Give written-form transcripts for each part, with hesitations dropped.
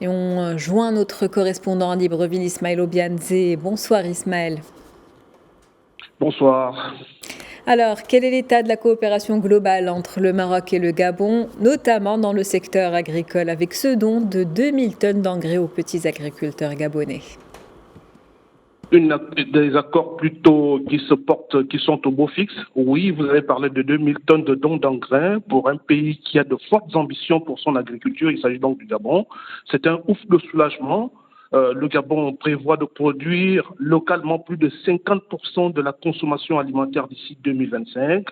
Et on joint notre correspondant à Libreville, Ismaël Obianze. Bonsoir Ismaël. Bonsoir. Alors, quel est l'état de la coopération globale entre le Maroc et le Gabon, notamment dans le secteur agricole, avec ce don de 2000 tonnes d'engrais aux petits agriculteurs gabonais? Des accords plutôt qui se portent, qui sont au beau fixe. Oui, vous avez parlé de 2000 tonnes de dons d'engrais pour un pays qui a de fortes ambitions pour son agriculture. Il s'agit donc du Gabon. C'est un ouf de soulagement. Le Gabon prévoit de produire localement plus de 50% de la consommation alimentaire d'ici 2025.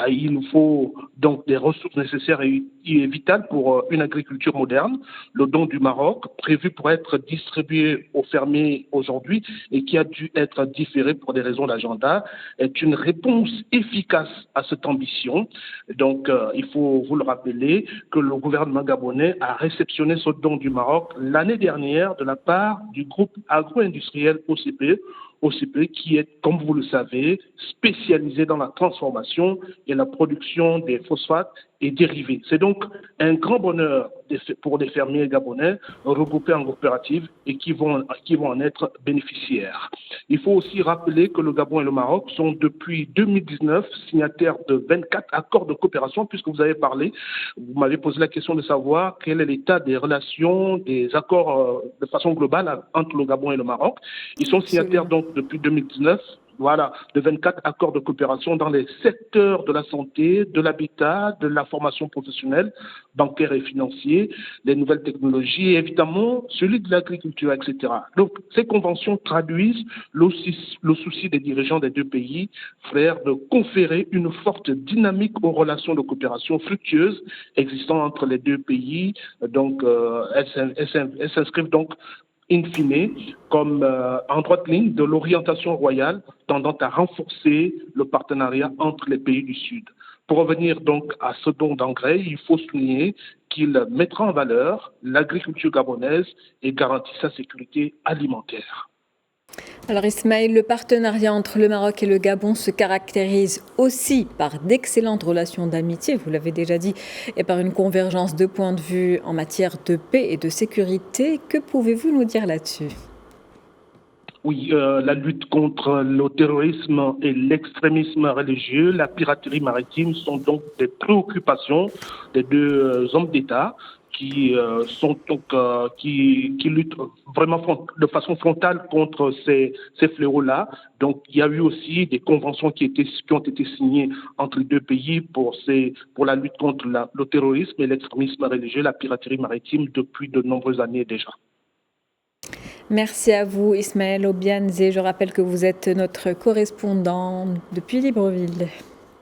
Il nous faut donc des ressources nécessaires et vitales pour une agriculture moderne. Le don du Maroc, prévu pour être distribué aux fermiers aujourd'hui et qui a dû être différé pour des raisons d'agenda, est une réponse efficace à cette ambition. Donc, il faut vous le rappeler que le gouvernement gabonais a réceptionné ce don du Maroc l'année dernière de la part du groupe agro-industriel OCP, qui est, comme vous le savez, spécialisé dans la transformation et la production des phosphates et dérivés. C'est donc un grand bonheur pour les fermiers gabonais regroupés en coopératives et qui vont en être bénéficiaires. Il faut aussi rappeler que le Gabon et le Maroc sont depuis 2019 signataires de 24 accords de coopération, puisque vous m'avez posé la question de savoir quel est l'état des relations, des accords de façon globale entre le Gabon et le Maroc. Ils sont signataires Absolument. donc depuis 2019. Voilà, de 24 accords de coopération dans les secteurs de la santé, de l'habitat, de la formation professionnelle, bancaire et financier, les nouvelles technologies et évidemment celui de l'agriculture, etc. Donc, ces conventions traduisent le souci des dirigeants des deux pays frères de conférer une forte dynamique aux relations de coopération fructueuses existant entre les deux pays. Donc, elles s'inscrivent donc in fine, comme en droite ligne de l'orientation royale tendant à renforcer le partenariat entre les pays du Sud. Pour revenir donc à ce don d'engrais, il faut souligner qu'il mettra en valeur l'agriculture gabonaise et garantit sa sécurité alimentaire. Alors Ismaël, le partenariat entre le Maroc et le Gabon se caractérise aussi par d'excellentes relations d'amitié, vous l'avez déjà dit, et par une convergence de points de vue en matière de paix et de sécurité. Que pouvez-vous nous dire là-dessus? Oui, la lutte contre le terrorisme et l'extrémisme religieux, la piraterie maritime sont donc des préoccupations des deux hommes d'État qui luttent vraiment de façon frontale contre ces fléaux-là. Donc, il y a eu aussi des conventions qui ont été signées entre les deux pays pour la lutte contre le terrorisme et l'extrémisme religieux, la piraterie maritime depuis de nombreuses années déjà. Merci à vous Ismaël Obianze. Je rappelle que vous êtes notre correspondant depuis Libreville.